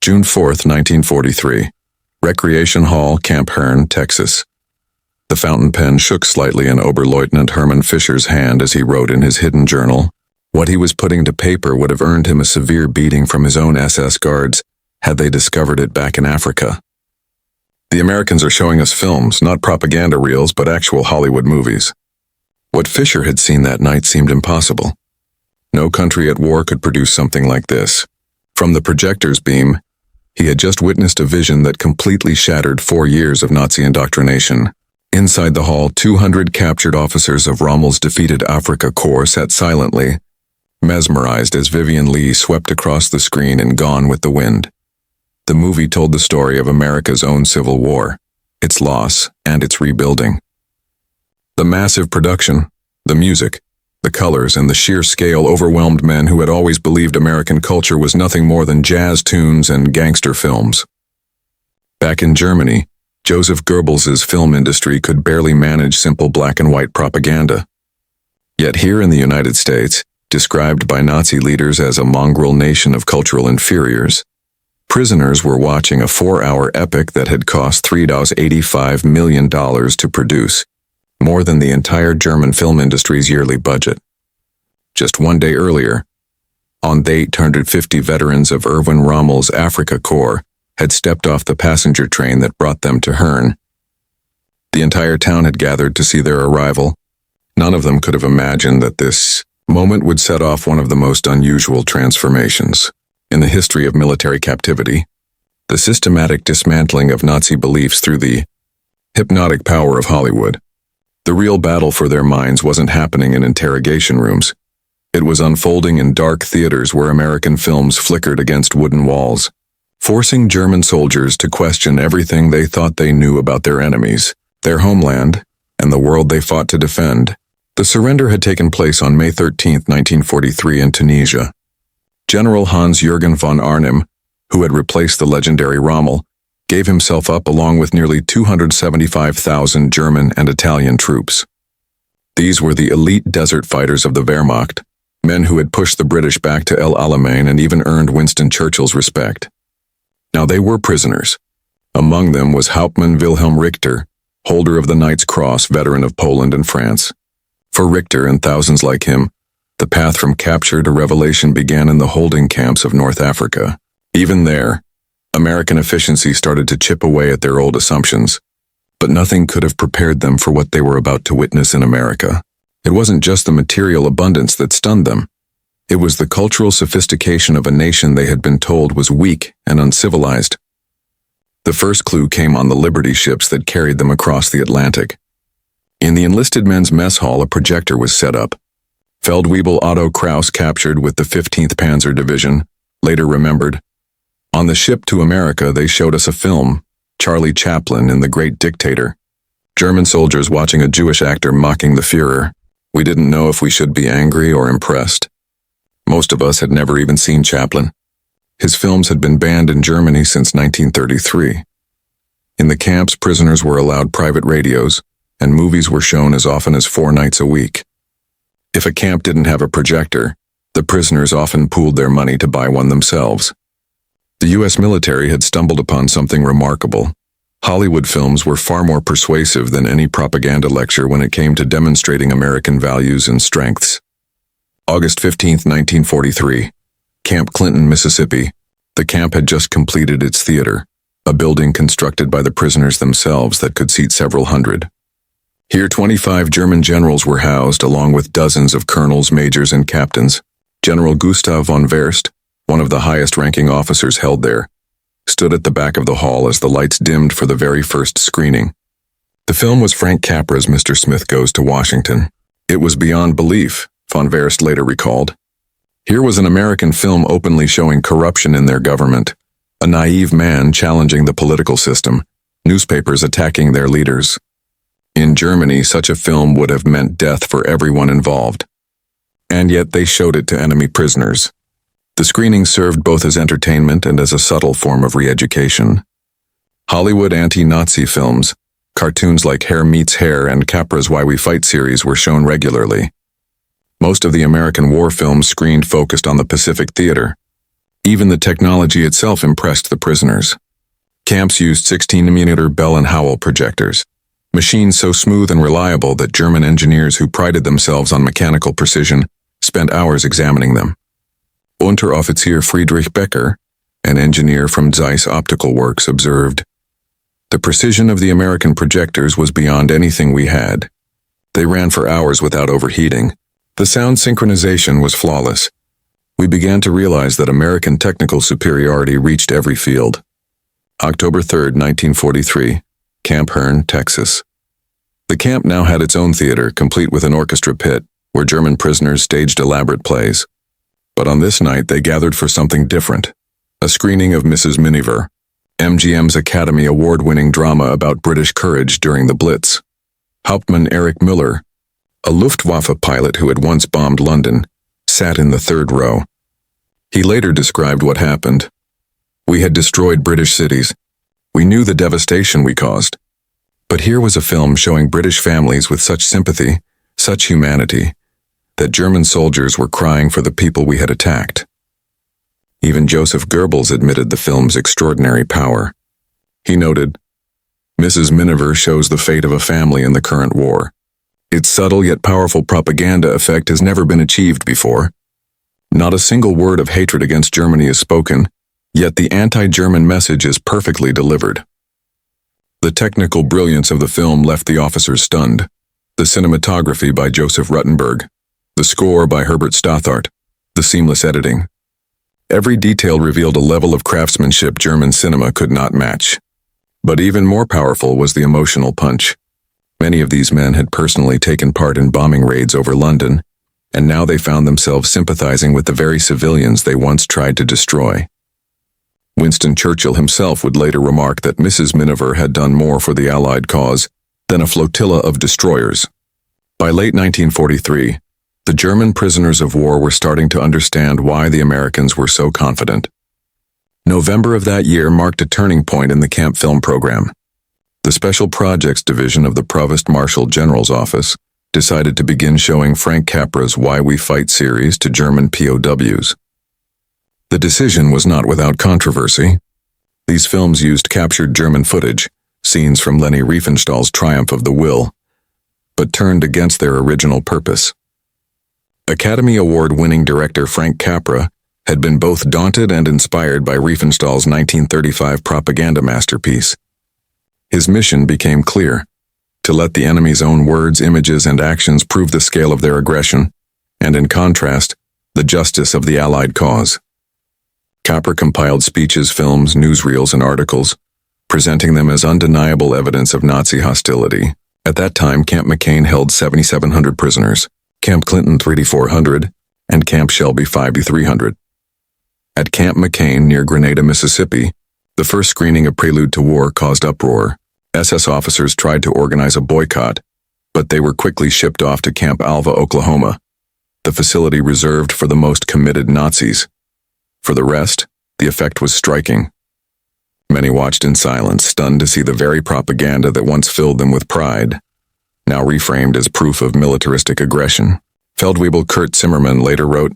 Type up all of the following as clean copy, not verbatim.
June 4, 1943. Recreation Hall, Camp Hearne, Texas. The fountain pen shook slightly in Oberleutnant Hermann Fischer's hand as he wrote in his hidden journal. What he was putting to paper would have earned him a severe beating from his own SS guards had they discovered it back in Africa. The Americans are showing us films, not propaganda reels, but actual Hollywood movies. What Fischer had seen that night seemed impossible. No country at war could produce something like this. From the projector's beam, he had just witnessed a vision that completely shattered 4 years of Nazi indoctrination. Inside the hall, 200 captured officers of Rommel's defeated Afrika Korps sat silently, mesmerized as Vivian Leigh swept across the screen in Gone with the Wind. The movie told the story of America's own civil war, its loss, and its rebuilding. The massive production, the music, the colors, and the sheer scale overwhelmed men who had always believed American culture was nothing more than jazz tunes and gangster films. Back in Germany, Joseph Goebbels's film industry could barely manage simple black and white propaganda. Yet here in the United States, described by Nazi leaders as a mongrel nation of cultural inferiors, prisoners were watching a 4-hour epic that had cost $3.85 million to produce, more than the entire German film industry's yearly budget. Just one day earlier, on the 850 veterans of Erwin Rommel's Afrika Korps had stepped off the passenger train that brought them to Hearne. The entire town had gathered to see their arrival. None of them could have imagined that this moment would set off one of the most unusual transformations in the history of military captivity, the systematic dismantling of Nazi beliefs through the hypnotic power of Hollywood. The real battle for their minds wasn't happening in interrogation rooms. It was unfolding in dark theaters where American films flickered against wooden walls, forcing German soldiers to question everything they thought they knew about their enemies, their homeland, and the world they fought to defend. The surrender had taken place on May 13, 1943 in Tunisia. General Hans-Jürgen von Arnim, who had replaced the legendary Rommel, gave himself up along with nearly 275,000 German and Italian troops. These were the elite desert fighters of the Wehrmacht, men who had pushed the British back to El Alamein and even earned Winston Churchill's respect. Now they were prisoners. Among them was Hauptmann Wilhelm Richter, holder of the Knight's Cross, veteran of Poland and France. For Richter and thousands like him, the path from capture to revelation began in the holding camps of North Africa. Even there, American efficiency started to chip away at their old assumptions, but nothing could have prepared them for what they were about to witness in America. It wasn't just the material abundance that stunned them. It was the cultural sophistication of a nation they had been told was weak and uncivilized. The first clue came on the Liberty ships that carried them across the Atlantic. In the enlisted men's mess hall, a projector was set up. Feldwebel Otto Kraus, captured with the 15th Panzer Division, later remembered, "On the ship to America, they showed us a film, Charlie Chaplin in The Great Dictator. German soldiers watching a Jewish actor mocking the Führer. We didn't know if we should be angry or impressed." Most of us had never even seen Chaplin. His films had been banned in Germany since 1933. In the camps, prisoners were allowed private radios, and movies were shown as often as 4 nights a week. If a camp didn't have a projector, the prisoners often pooled their money to buy one themselves. The U.S. military had stumbled upon something remarkable. Hollywood films were far more persuasive than any propaganda lecture when it came to demonstrating American values and strengths. August 15, 1943. Camp Clinton, Mississippi. The camp had just completed its theater, a building constructed by the prisoners themselves that could seat several hundred. Here 25 German generals were housed, along with dozens of colonels, majors, and captains. General Gustav von Verst, one of the highest-ranking officers held there, stood at the back of the hall as the lights dimmed for the very first screening. The film was Frank Capra's Mr. Smith Goes to Washington. It was beyond belief, von Verst later recalled. Here was an American film openly showing corruption in their government, a naive man challenging the political system, newspapers attacking their leaders. In Germany, such a film would have meant death for everyone involved. And yet they showed it to enemy prisoners. The screening served both as entertainment and as a subtle form of re-education. Hollywood anti-Nazi films, cartoons like Hair Meets Hair and Capra's Why We Fight series were shown regularly. Most of the American war films screened focused on the Pacific Theater. Even the technology itself impressed the prisoners. Camps used 16mm Bell and Howell projectors, machines so smooth and reliable that German engineers who prided themselves on mechanical precision spent hours examining them. Unteroffizier Friedrich Becker, an engineer from Zeiss Optical Works, observed, "The precision of the American projectors was beyond anything we had. They ran for hours without overheating. The sound synchronization was flawless. We began to realize that American technical superiority reached every field." October 3, 1943, Camp Hearne, Texas. The camp now had its own theater, complete with an orchestra pit, where German prisoners staged elaborate plays. But on this night they gathered for something different, a screening of Mrs. Miniver, MGM's Academy Award-winning drama about British courage during the Blitz. Hauptmann Erich Müller, a Luftwaffe pilot who had once bombed London, sat in the third row. He later described what happened. "We had destroyed British cities. We knew the devastation we caused. But here was a film showing British families with such sympathy, such humanity, that German soldiers were crying for the people we had attacked." Even Joseph Goebbels admitted the film's extraordinary power. He noted, "Mrs. Miniver shows the fate of a family in the current war. Its subtle yet powerful propaganda effect has never been achieved before. Not a single word of hatred against Germany is spoken, yet the anti-German message is perfectly delivered." The technical brilliance of the film left the officers stunned. The cinematography by Joseph Ruttenberg, the score by Herbert Stothart, the seamless editing. Every detail revealed a level of craftsmanship German cinema could not match. But even more powerful was the emotional punch. Many of these men had personally taken part in bombing raids over London, and now they found themselves sympathizing with the very civilians they once tried to destroy. Winston Churchill himself would later remark that Mrs. Miniver had done more for the Allied cause than a flotilla of destroyers. By late 1943, the German prisoners of war were starting to understand why the Americans were so confident. November of that year marked a turning point in the camp film program. The Special Projects Division of the Provost Marshal General's Office decided to begin showing Frank Capra's Why We Fight series to German POWs. The decision was not without controversy. These films used captured German footage, scenes from Leni Riefenstahl's Triumph of the Will, but turned against their original purpose. Academy Award-winning director Frank Capra had been both daunted and inspired by Riefenstahl's 1935 propaganda masterpiece. His mission became clear: to let the enemy's own words, images, and actions prove the scale of their aggression, and in contrast, the justice of the Allied cause. Capra compiled speeches, films, newsreels, and articles, presenting them as undeniable evidence of Nazi hostility. At that time, Camp McCain held 7,700 prisoners, Camp Clinton 3,400, and Camp Shelby 5,300. At Camp McCain near Grenada, Mississippi, the first screening of Prelude to War caused uproar. SS officers tried to organize a boycott, but they were quickly shipped off to Camp Alva, Oklahoma, the facility reserved for the most committed Nazis. For the rest, the effect was striking. Many watched in silence, stunned to see the very propaganda that once filled them with pride, now reframed as proof of militaristic aggression. Feldwebel Kurt Zimmermann later wrote,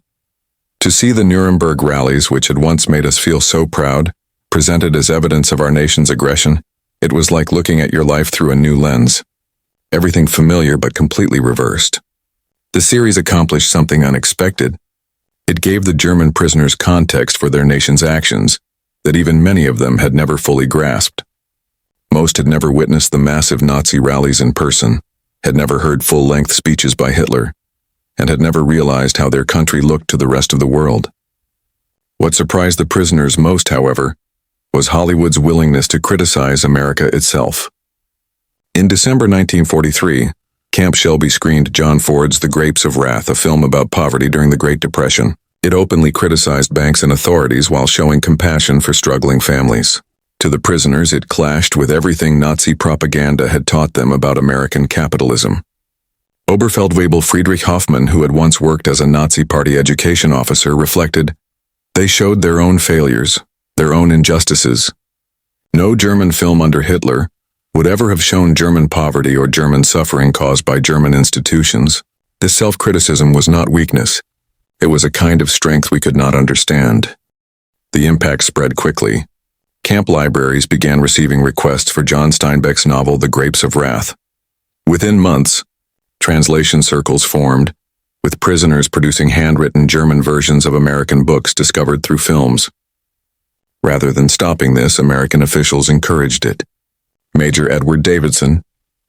"To see the Nuremberg rallies, which had once made us feel so proud, presented as evidence of our nation's aggression, it was like looking at your life through a new lens. Everything familiar but completely reversed." The series accomplished something unexpected. It gave the German prisoners context for their nation's actions that even many of them had never fully grasped. Most had never witnessed the massive Nazi rallies in person, had never heard full-length speeches by Hitler, and had never realized how their country looked to the rest of the world. What surprised the prisoners most, however, was Hollywood's willingness to criticize America itself. In December 1943, Camp Shelby screened John Ford's The Grapes of Wrath, a film about poverty during the Great Depression. It openly criticized banks and authorities while showing compassion for struggling families. To the prisoners, it clashed with everything Nazi propaganda had taught them about American capitalism. Oberfeldwebel Friedrich Hoffmann, who had once worked as a Nazi Party education officer, reflected, "They showed their own failures, their own injustices. No German film under Hitler would ever have shown German poverty or German suffering caused by German institutions. This self-criticism was not weakness. It was a kind of strength we could not understand." The impact spread quickly. Camp libraries began receiving requests for John Steinbeck's novel The Grapes of Wrath. Within months, translation circles formed, with prisoners producing handwritten German versions of American books discovered through films. Rather than stopping this, American officials encouraged it. Major Edward Davidson,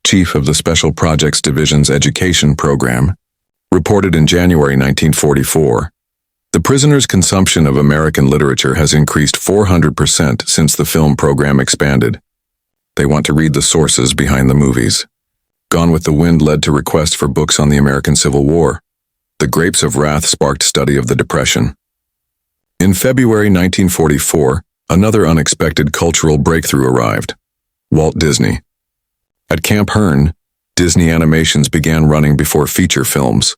chief of the Special Projects Division's education program, reported in January 1944, "The prisoners' consumption of American literature has increased 400% since the film program expanded. They want to read the sources behind the movies." Gone with the Wind led to requests for books on the American Civil War. The Grapes of Wrath sparked study of the Depression. In February 1944, another unexpected cultural breakthrough arrived: Walt Disney. At Camp Hearne, Disney animations began running before feature films.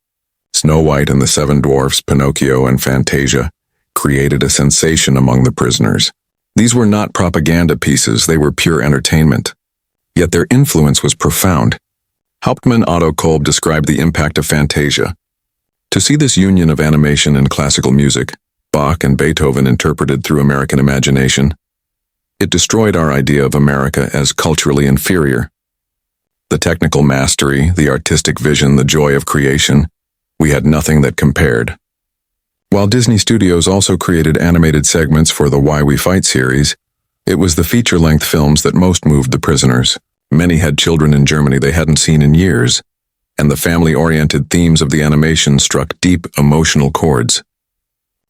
Snow White and the Seven Dwarfs, Pinocchio, and Fantasia created a sensation among the prisoners. These were not propaganda pieces, they were pure entertainment. Yet their influence was profound. Hauptmann Otto Kolb described the impact of Fantasia. To see this union of animation and classical music, Bach and Beethoven interpreted through American imagination, it destroyed our idea of America as culturally inferior. The technical mastery, the artistic vision, the joy of creation, we had nothing that compared. While Disney Studios also created animated segments for the Why We Fight series, it was the feature-length films that most moved the prisoners. Many had children in Germany they hadn't seen in years, and the family-oriented themes of the animation struck deep emotional chords.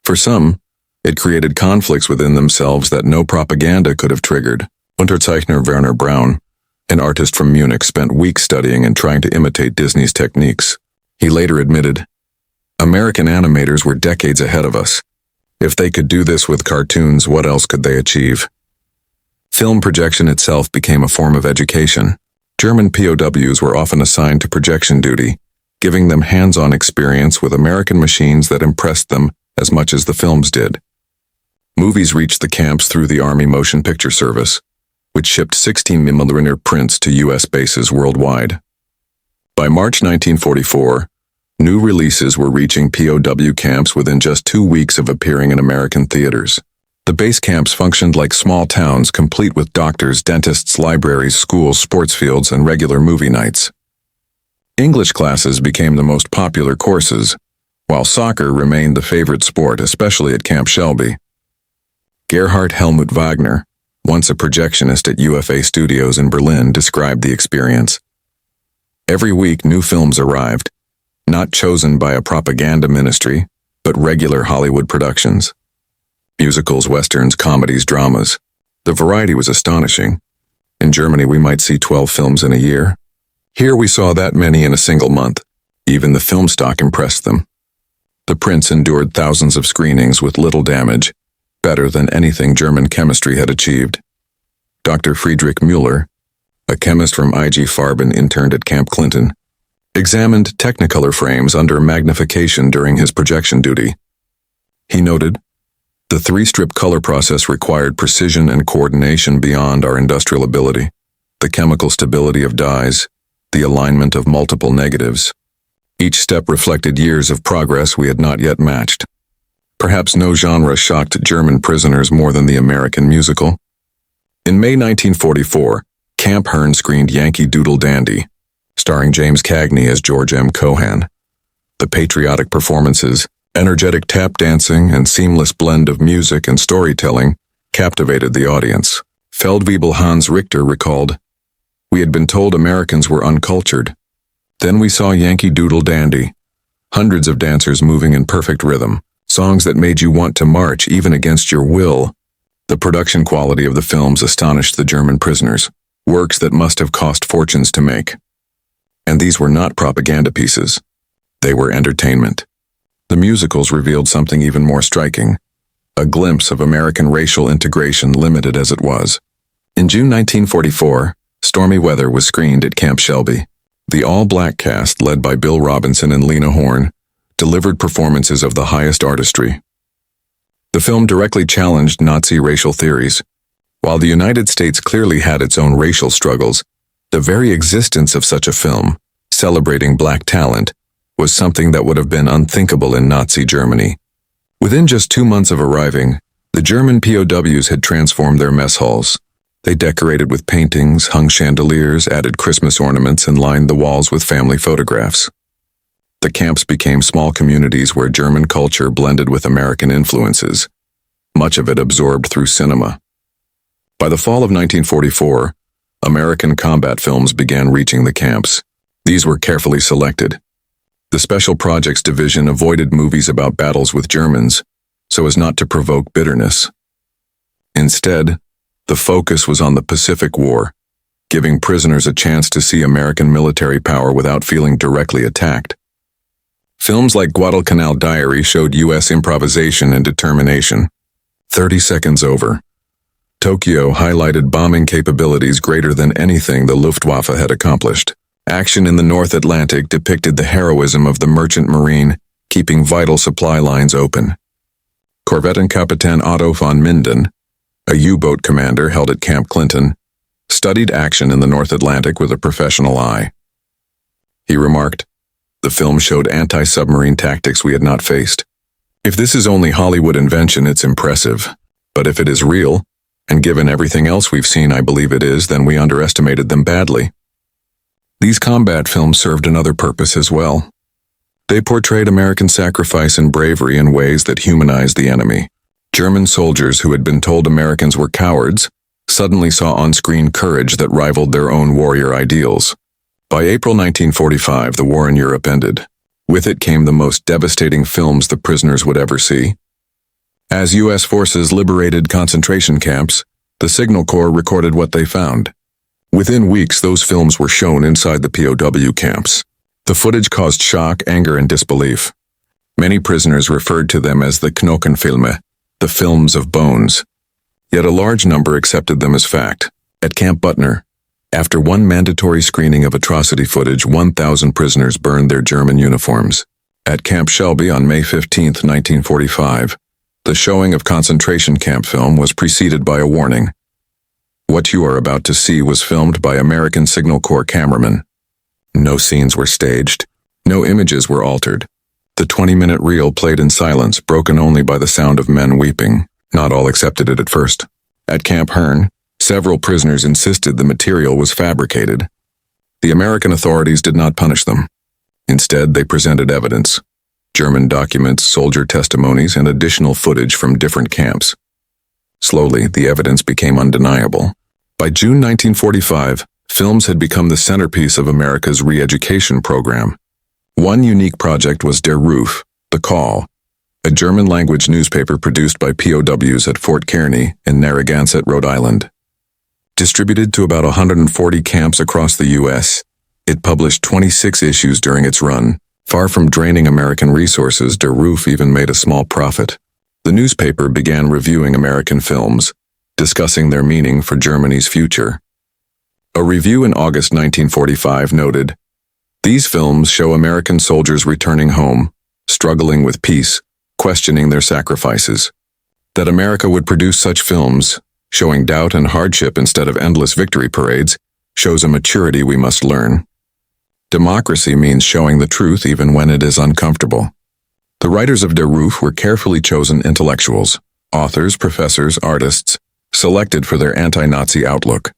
For some, it created conflicts within themselves that no propaganda could have triggered. Unterzeichner Werner Braun, an artist from Munich, spent weeks studying and trying to imitate Disney's techniques. He later admitted, "American animators were decades ahead of us. If they could do this with cartoons, what else could they achieve?" Film projection itself became a form of education. German POWs were often assigned to projection duty, giving them hands-on experience with American machines that impressed them as much as the films did. Movies reached the camps through the Army Motion Picture Service, which shipped 16mm prints to U.S. bases worldwide. By March 1944, new releases were reaching POW camps within just 2 weeks of appearing in American theaters. The base camps functioned like small towns, complete with doctors, dentists, libraries, schools, sports fields, and regular movie nights. English classes became the most popular courses, while soccer remained the favorite sport, especially at Camp Shelby. Gerhard Helmut Wagner, once a projectionist at UFA Studios in Berlin, described the experience. Every week new films arrived, not chosen by a propaganda ministry, but regular Hollywood productions. Musicals, westerns, comedies, dramas. The variety was astonishing. In Germany, we might see 12 films in a year. Here we saw that many in a single month. Even the film stock impressed them. The prints endured thousands of screenings with little damage, better than anything German chemistry had achieved. Dr. Friedrich Müller, a chemist from IG Farben interned at Camp Clinton, examined Technicolor frames under magnification during his projection duty. He noted, "The 3-strip color process required precision and coordination beyond our industrial ability. The chemical stability of dyes, the alignment of multiple negatives. Each step reflected years of progress we had not yet matched." Perhaps no genre shocked German prisoners more than the American musical. In May 1944, Camp Hearne screened Yankee Doodle Dandy, starring James Cagney as George M. Cohan. The patriotic performances, energetic tap dancing, and seamless blend of music and storytelling captivated the audience. Feldwebel Hans Richter recalled, "We had been told Americans were uncultured. Then we saw Yankee Doodle Dandy. Hundreds of dancers moving in perfect rhythm, songs that made you want to march even against your will." The production quality of the films astonished the German prisoners, works that must have cost fortunes to make. And these were not propaganda pieces. They were entertainment. The musicals revealed something even more striking, a glimpse of American racial integration, limited as it was. In June 1944, Stormy Weather was screened at Camp Shelby. The all-black cast, led by Bill Robinson and Lena Horne, delivered performances of the highest artistry. The film directly challenged Nazi racial theories. While the United States clearly had its own racial struggles, the very existence of such a film, celebrating black talent, was something that would have been unthinkable in Nazi Germany. Within just 2 months of arriving, The German POWs had transformed their mess halls. They decorated with paintings, hung chandeliers, added Christmas ornaments, and lined the walls with family photographs. The camps became small communities where German culture blended with American influences, much of it absorbed through cinema. By the fall of 1944, American combat films began reaching the camps. These were carefully selected. The Special Projects Division avoided movies about battles with Germans, so as not to provoke bitterness. Instead, the focus was on the Pacific War, giving prisoners a chance to see American military power without feeling directly attacked. Films like Guadalcanal Diary showed U.S. improvisation and determination. 30 Seconds Over. Tokyo highlighted bombing capabilities greater than anything the Luftwaffe had accomplished. Action in the North Atlantic depicted the heroism of the merchant marine, keeping vital supply lines open. Korvettenkapitän Otto von Minden, a U-boat commander held at Camp Clinton, studied action in the North Atlantic with a professional eye. He remarked, "The film showed anti-submarine tactics we had not faced. If this is only Hollywood invention, it's impressive. But if it is real, and given everything else we've seen I believe it is, then we underestimated them badly." These combat films served another purpose as well. They portrayed American sacrifice and bravery in ways that humanized the enemy. German soldiers who had been told Americans were cowards suddenly saw on-screen courage that rivaled their own warrior ideals. By April 1945, the war in Europe ended. With it came the most devastating films the prisoners would ever see. As U.S. forces liberated concentration camps, the Signal Corps recorded what they found. Within weeks, those films were shown inside the POW camps. The footage caused shock, anger, and disbelief. Many prisoners referred to them as the Knochenfilme, the films of bones. Yet a large number accepted them as fact. At Camp Butner, after one mandatory screening of atrocity footage, 1,000 prisoners burned their German uniforms. At Camp Shelby on May 15, 1945, the showing of concentration camp film was preceded by a warning. What you are about to see was filmed by American Signal Corps cameramen. No scenes were staged. No images were altered. The 20-minute reel played in silence, broken only by the sound of men weeping. Not all accepted it at first. At Camp Hearne, several prisoners insisted the material was fabricated. The American authorities did not punish them. Instead, they presented evidence. German documents, soldier testimonies, and additional footage from different camps. Slowly, the evidence became undeniable. By June 1945, films had become the centerpiece of America's re-education program. One unique project was Der Ruf, The Call, a German-language newspaper produced by POWs at Fort Kearny in Narragansett, Rhode Island. Distributed to about 140 camps across the U.S., it published 26 issues during its run. Far from draining American resources, Der Ruf even made a small profit. The newspaper began reviewing American films, discussing their meaning for Germany's future. A review in August 1945 noted, "These films show American soldiers returning home, struggling with peace, questioning their sacrifices. That America would produce such films, showing doubt and hardship instead of endless victory parades, shows a maturity we must learn. Democracy means showing the truth even when it is uncomfortable." The writers of Der Ruf were carefully chosen intellectuals, authors, professors, artists, selected for their anti-Nazi outlook.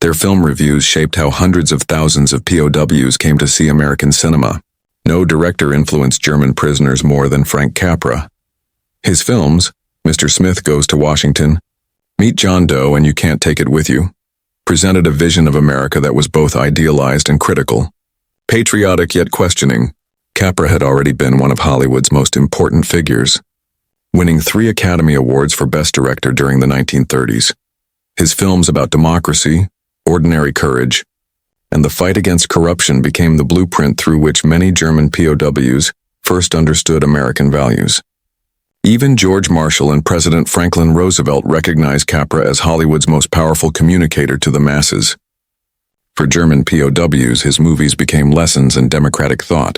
Their film reviews shaped how hundreds of thousands of POWs came to see American cinema. No director influenced German prisoners more than Frank Capra. His films, Mr. Smith Goes to Washington, Meet John Doe and You Can't Take It With You, presented a vision of America that was both idealized and critical. Patriotic yet questioning, Capra had already been one of Hollywood's most important figures, winning 3 Academy Awards for Best Director during the 1930s. His films about democracy, ordinary courage, and the fight against corruption became the blueprint through which many German POWs first understood American values. Even George Marshall and President Franklin Roosevelt recognized Capra as Hollywood's most powerful communicator to the masses. For German POWs, his movies became lessons in democratic thought,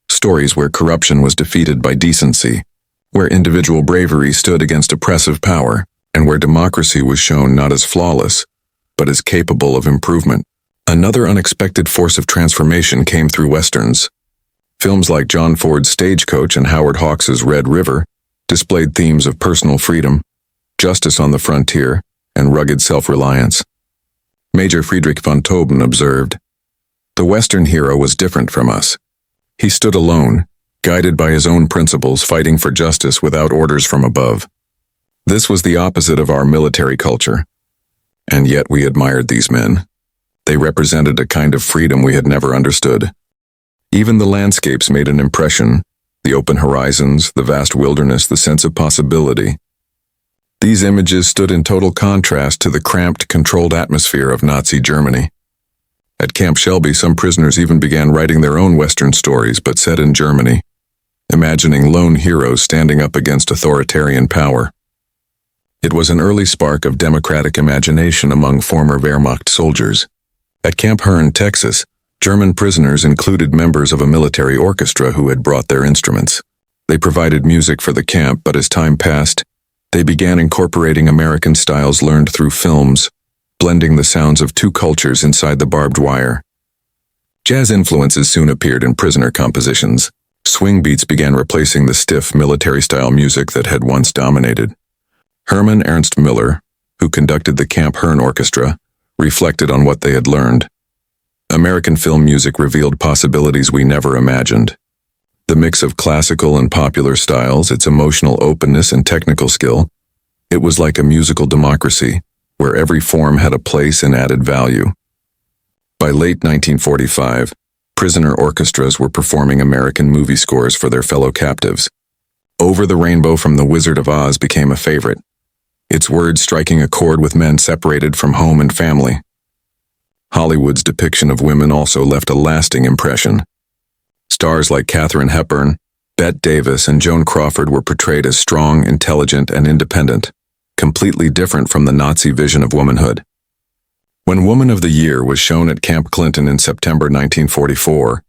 stories where corruption was defeated by decency, where individual bravery stood against oppressive power, and where democracy was shown not as flawless, but as capable of improvement. Another unexpected force of transformation came through Westerns. Films like John Ford's Stagecoach and Howard Hawks' Red River displayed themes of personal freedom, justice on the frontier, and rugged self-reliance. Major Friedrich von Tauben observed, "The Western hero was different from us. He stood alone, guided by his own principles, fighting for justice without orders from above. This was the opposite of our military culture. And yet we admired these men. They represented a kind of freedom we had never understood. Even the landscapes made an impression, the open horizons, the vast wilderness, the sense of possibility. These images stood in total contrast to the cramped, controlled atmosphere of Nazi Germany. At Camp Shelby, some prisoners even began writing their own Western stories, but set in Germany, imagining lone heroes standing up against authoritarian power. It was an early spark of democratic imagination among former Wehrmacht soldiers. At Camp Hearne, Texas, German prisoners included members of a military orchestra who had brought their instruments. They provided music for the camp, but as time passed, they began incorporating American styles learned through films, blending the sounds of two cultures inside the barbed wire. Jazz influences soon appeared in prisoner compositions. Swing beats began replacing the stiff military-style music that had once dominated. Hermann Ernst Miller, who conducted the Camp Hearne Orchestra, reflected on what they had learned. American film music revealed possibilities we never imagined. The mix of classical and popular styles, its emotional openness and technical skill, it was like a musical democracy, where every form had a place and added value. By late 1945, prisoner orchestras were performing American movie scores for their fellow captives. Over the Rainbow from The Wizard of Oz became a favorite, its words striking a chord with men separated from home and family. Hollywood's depiction of women also left a lasting impression. Stars like Katharine Hepburn, Bette Davis, and Joan Crawford were portrayed as strong, intelligent, and independent, completely different from the Nazi vision of womanhood. When Woman of the Year was shown at Camp Clinton in September 1944,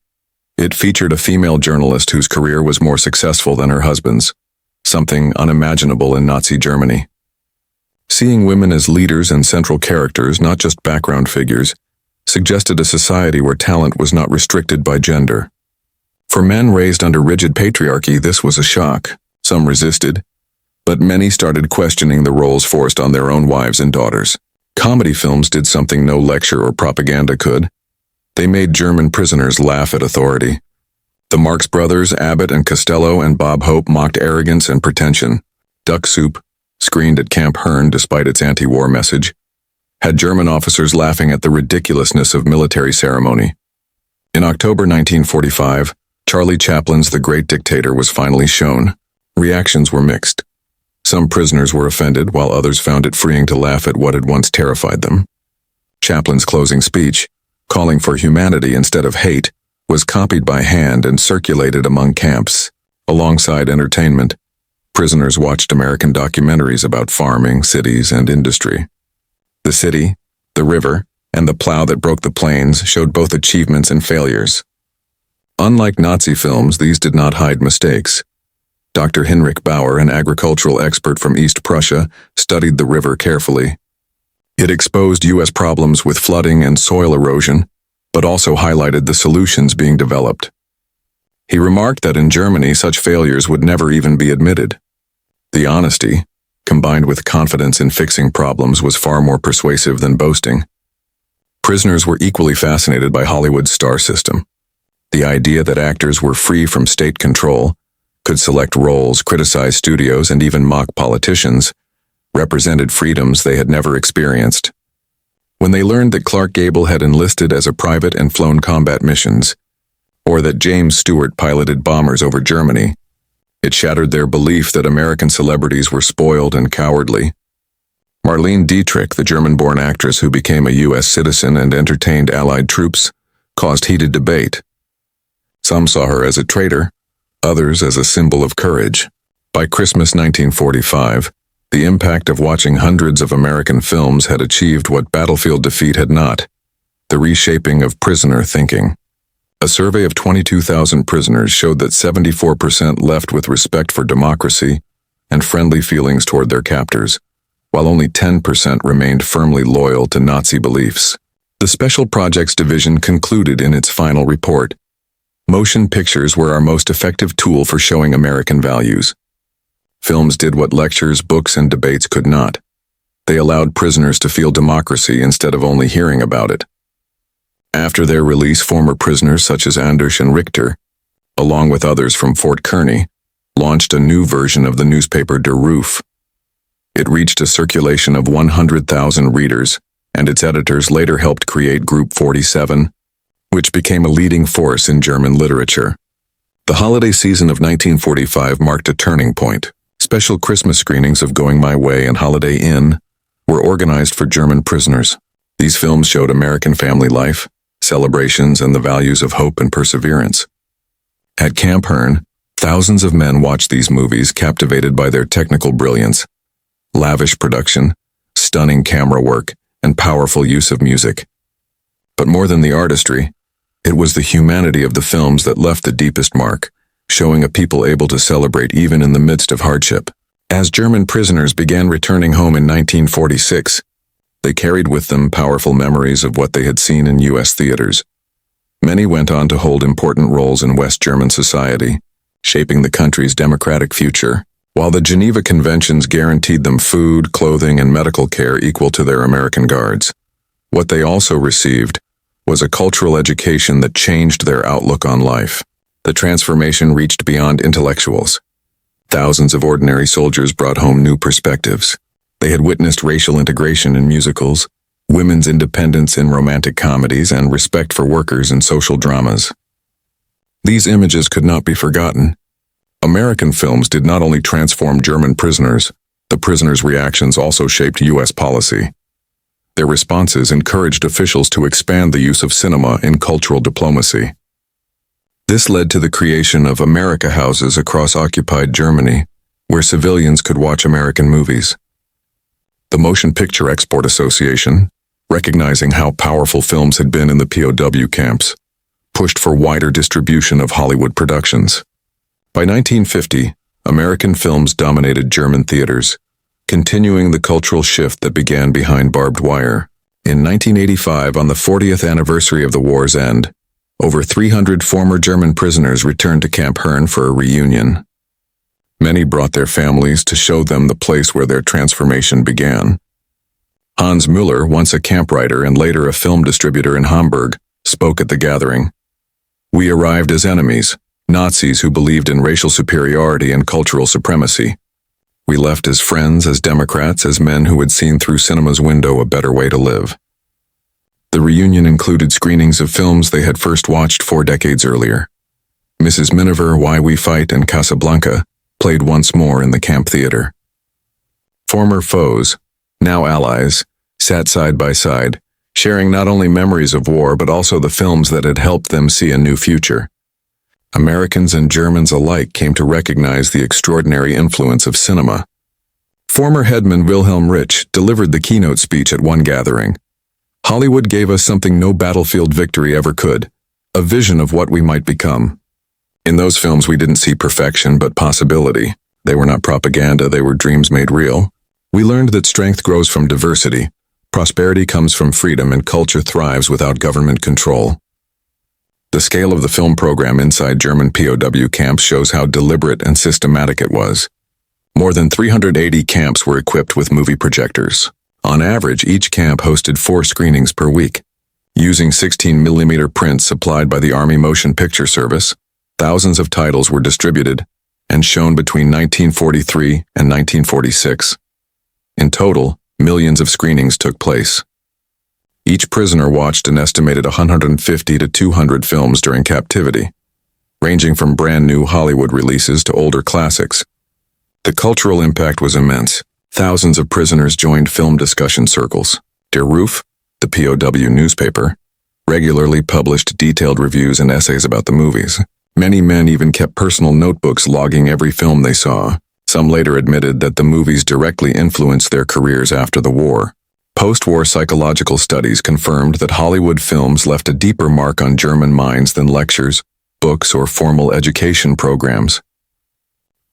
it featured a female journalist whose career was more successful than her husband's, something unimaginable in Nazi Germany. Seeing women as leaders and central characters, not just background figures, suggested a society where talent was not restricted by gender. For men raised under rigid patriarchy, this was a shock. Some resisted, but many started questioning the roles forced on their own wives and daughters. Comedy films did something no lecture or propaganda could. They made German prisoners laugh at authority. The Marx Brothers, Abbott and Costello, and Bob Hope mocked arrogance and pretension. Duck Soup, screened at Camp Hearne despite its anti-war message, had German officers laughing at the ridiculousness of military ceremony. In October 1945, Charlie Chaplin's The Great Dictator was finally shown. Reactions were mixed. Some prisoners were offended, while others found it freeing to laugh at what had once terrified them. Chaplin's closing speech, calling for humanity instead of hate, was copied by hand and circulated among camps. Alongside entertainment, prisoners watched American documentaries about farming, cities, and industry. The city, the river, and the plow that broke the plains showed both achievements and failures. Unlike Nazi films, these did not hide mistakes. Dr. Hinrich Bauer, an agricultural expert from East Prussia, studied the river carefully. It exposed U.S. problems with flooding and soil erosion, but also highlighted the solutions being developed. He remarked that in Germany, such failures would never even be admitted. The honesty, combined with confidence in fixing problems, was far more persuasive than boasting. Prisoners were equally fascinated by Hollywood's star system. The idea that actors were free from state control, could select roles, criticize studios, and even mock politicians, represented freedoms they had never experienced. When they learned that Clark Gable had enlisted as a private and flown combat missions, or that James Stewart piloted bombers over Germany, it shattered their belief that American celebrities were spoiled and cowardly. Marlene Dietrich, the German-born actress who became a U.S. citizen and entertained Allied troops, caused heated debate. Some saw her as a traitor, others as a symbol of courage. By Christmas 1945, the impact of watching hundreds of American films had achieved what battlefield defeat had not: the reshaping of prisoner thinking. A survey of 22,000 prisoners showed that 74% left with respect for democracy and friendly feelings toward their captors, while only 10% remained firmly loyal to Nazi beliefs. The Special Projects Division concluded in its final report, "Motion pictures were our most effective tool for showing American values. Films did what lectures, books, and debates could not. They allowed prisoners to feel democracy instead of only hearing about it. After their release, former prisoners such as Anders and Richter, along with others from Fort Kearny, launched a new version of the newspaper Der Ruf. It reached a circulation of 100,000 readers, and its editors later helped create Group 47, which became a leading force in German literature. The holiday season of 1945 marked a turning point. Special Christmas screenings of Going My Way and Holiday Inn were organized for German prisoners. These films showed American family life, celebrations, and the values of hope and perseverance. At Camp Hearne, thousands of men watched these movies, captivated by their technical brilliance, lavish production, stunning camera work, and powerful use of music. But more than the artistry, it was the humanity of the films that left the deepest mark, showing a people able to celebrate even in the midst of hardship. As German prisoners began returning home in 1946, they carried with them powerful memories of what they had seen in U.S. theaters. Many went on to hold important roles in West German society, shaping the country's democratic future, while the Geneva Conventions guaranteed them food, clothing, and medical care equal to their American guards. What they also received was a cultural education that changed their outlook on life. The transformation reached beyond intellectuals. Thousands of ordinary soldiers brought home new perspectives. They had witnessed racial integration in musicals, women's independence in romantic comedies, and respect for workers in social dramas. These images could not be forgotten. American films did not only transform German prisoners, the prisoners' reactions also shaped U.S. policy. Their responses encouraged officials to expand the use of cinema in cultural diplomacy. This led to the creation of America houses across occupied Germany, where civilians could watch American movies. The Motion Picture Export Association, recognizing how powerful films had been in the POW camps, pushed for wider distribution of Hollywood productions. By 1950, American films dominated German theaters, continuing the cultural shift that began behind barbed wire. In 1985, on the 40th anniversary of the war's end, over 300 former German prisoners returned to Camp Hearne for a reunion. Many brought their families to show them the place where their transformation began. Hans Müller, once a camp writer and later a film distributor in Hamburg, spoke at the gathering. "We arrived as enemies, Nazis who believed in racial superiority and cultural supremacy. We left as friends, as Democrats, as men who had seen through cinema's window a better way to live." The reunion included screenings of films they had first watched 4 decades earlier. Mrs. Miniver, Why We Fight, and Casablanca played once more in the camp theater. Former foes, now allies, sat side by side, sharing not only memories of war but also the films that had helped them see a new future. Americans and Germans alike came to recognize the extraordinary influence of cinema. Former headman Wilhelm Rich delivered the keynote speech at one gathering. "Hollywood gave us something no battlefield victory ever could, a vision of what we might become. In those films we didn't see perfection but possibility. They were not propaganda, they were dreams made real. We learned that strength grows from diversity, prosperity comes from freedom, and culture thrives without government control." The scale of the film program inside German POW camps shows how deliberate and systematic it was. More than 380 camps were equipped with movie projectors. On average, each camp hosted 4 screenings per week. Using 16mm prints supplied by the Army Motion Picture Service, thousands of titles were distributed and shown between 1943 and 1946. In total, millions of screenings took place. Each prisoner watched an estimated 150 to 200 films during captivity, ranging from brand new Hollywood releases to older classics. The cultural impact was immense. Thousands of prisoners joined film discussion circles. Der Ruf, the POW newspaper, regularly published detailed reviews and essays about the movies. Many men even kept personal notebooks logging every film they saw. Some later admitted that the movies directly influenced their careers after the war. Post-war psychological studies confirmed that Hollywood films left a deeper mark on German minds than lectures, books, or formal education programs.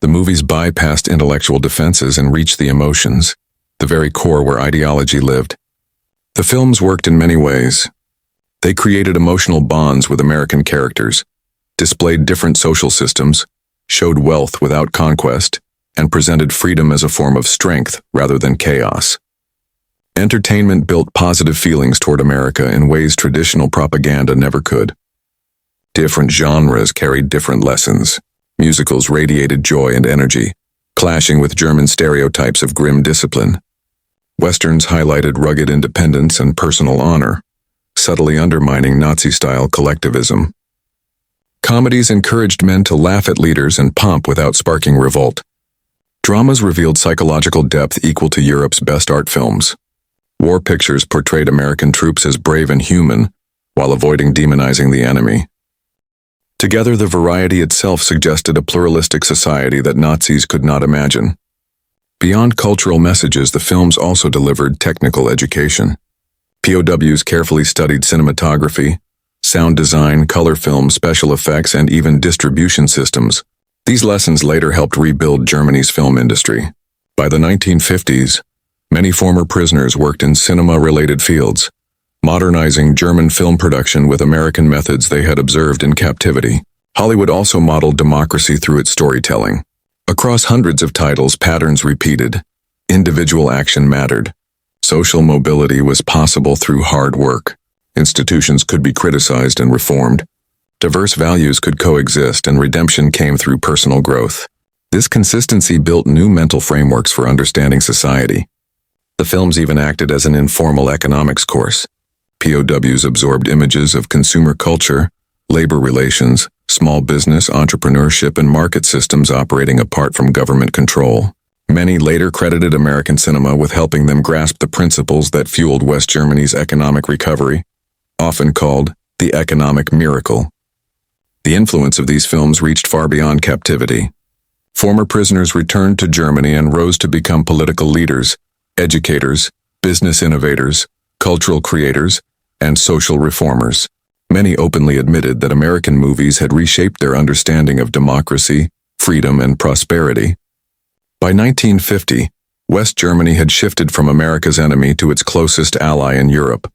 The movies bypassed intellectual defenses and reached the emotions, the very core where ideology lived. The films worked in many ways. They created emotional bonds with American characters, displayed different social systems, showed wealth without conquest, and presented freedom as a form of strength rather than chaos. Entertainment built positive feelings toward America in ways traditional propaganda never could. Different genres carried different lessons. Musicals radiated joy and energy, clashing with German stereotypes of grim discipline. Westerns highlighted rugged independence and personal honor, subtly undermining Nazi-style collectivism. Comedies encouraged men to laugh at leaders and pomp without sparking revolt. Dramas revealed psychological depth equal to Europe's best art films. War pictures portrayed American troops as brave and human, while avoiding demonizing the enemy. Together, the variety itself suggested a pluralistic society that Nazis could not imagine. Beyond cultural messages, the films also delivered technical education. POWs carefully studied cinematography, sound design, color film, special effects, and even distribution systems. These lessons later helped rebuild Germany's film industry. By the 1950s, many former prisoners worked in cinema-related fields, modernizing German film production with American methods they had observed in captivity. Hollywood also modeled democracy through its storytelling. Across hundreds of titles, patterns repeated. Individual action mattered. Social mobility was possible through hard work. Institutions could be criticized and reformed. Diverse values could coexist, and redemption came through personal growth. This consistency built new mental frameworks for understanding society. The films even acted as an informal economics course. POWs absorbed images of consumer culture, labor relations, small business, entrepreneurship, and market systems operating apart from government control. Many later credited American cinema with helping them grasp the principles that fueled West Germany's economic recovery, often called the economic miracle. The influence of these films reached far beyond captivity. Former prisoners returned to Germany and rose to become political leaders, educators, business innovators, cultural creators, and social reformers. Many openly admitted that American movies had reshaped their understanding of democracy, freedom, and prosperity. By 1950, West Germany had shifted from America's enemy to its closest ally in Europe,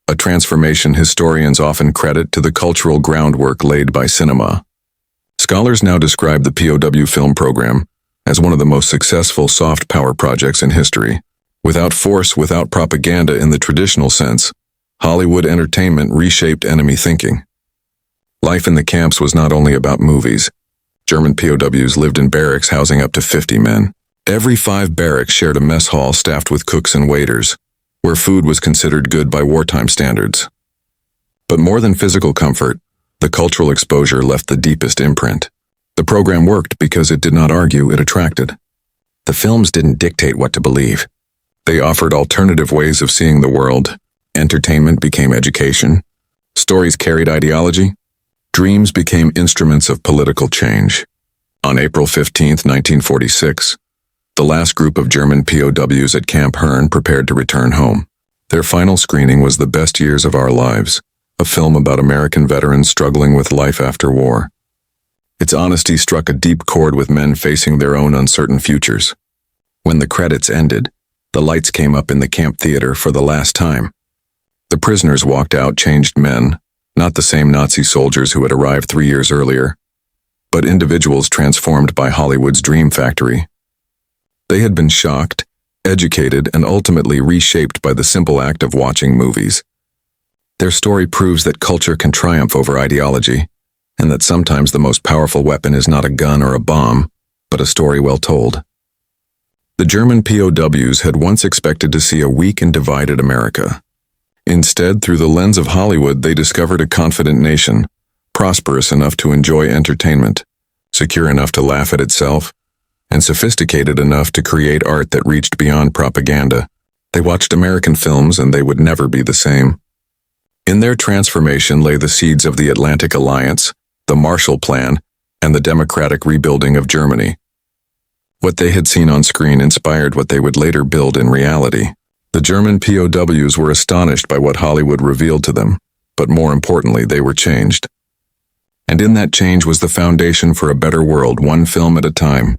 a transformation historians often credit to the cultural groundwork laid by cinema. Scholars now describe the POW film program as one of the most successful soft power projects in history. Without force, without propaganda in the traditional sense, Hollywood entertainment reshaped enemy thinking. Life in the camps was not only about movies. German POWs lived in barracks housing up to 50 men. Every 5 barracks shared a mess hall staffed with cooks and waiters, where food was considered good by wartime standards. But more than physical comfort, the cultural exposure left the deepest imprint. The program worked because it did not argue, it attracted. The films didn't dictate what to believe. They offered alternative ways of seeing the world. Entertainment became education. Stories carried ideology. Dreams became instruments of political change. On April 15, 1946, the last group of German POWs at Camp Hearne prepared to return home. Their final screening was The Best Years of Our Lives, a film about American veterans struggling with life after war. Its honesty struck a deep chord with men facing their own uncertain futures. When the credits ended, the lights came up in the camp theater for the last time. The prisoners walked out changed men, not the same Nazi soldiers who had arrived 3 years earlier, but individuals transformed by Hollywood's dream factory. They had been shocked, educated, and ultimately reshaped by the simple act of watching movies. Their story proves that culture can triumph over ideology, and that sometimes the most powerful weapon is not a gun or a bomb, but a story well told. The German POWs had once expected to see a weak and divided America. Instead, through the lens of Hollywood, they discovered a confident nation, prosperous enough to enjoy entertainment, secure enough to laugh at itself, and sophisticated enough to create art that reached beyond propaganda. They watched American films and they would never be the same. In their transformation lay the seeds of the Atlantic Alliance, the Marshall Plan, and the democratic rebuilding of Germany. What they had seen on screen inspired what they would later build in reality. The German POWs were astonished by what Hollywood revealed to them, but more importantly, they were changed. And in that change was the foundation for a better world, one film at a time.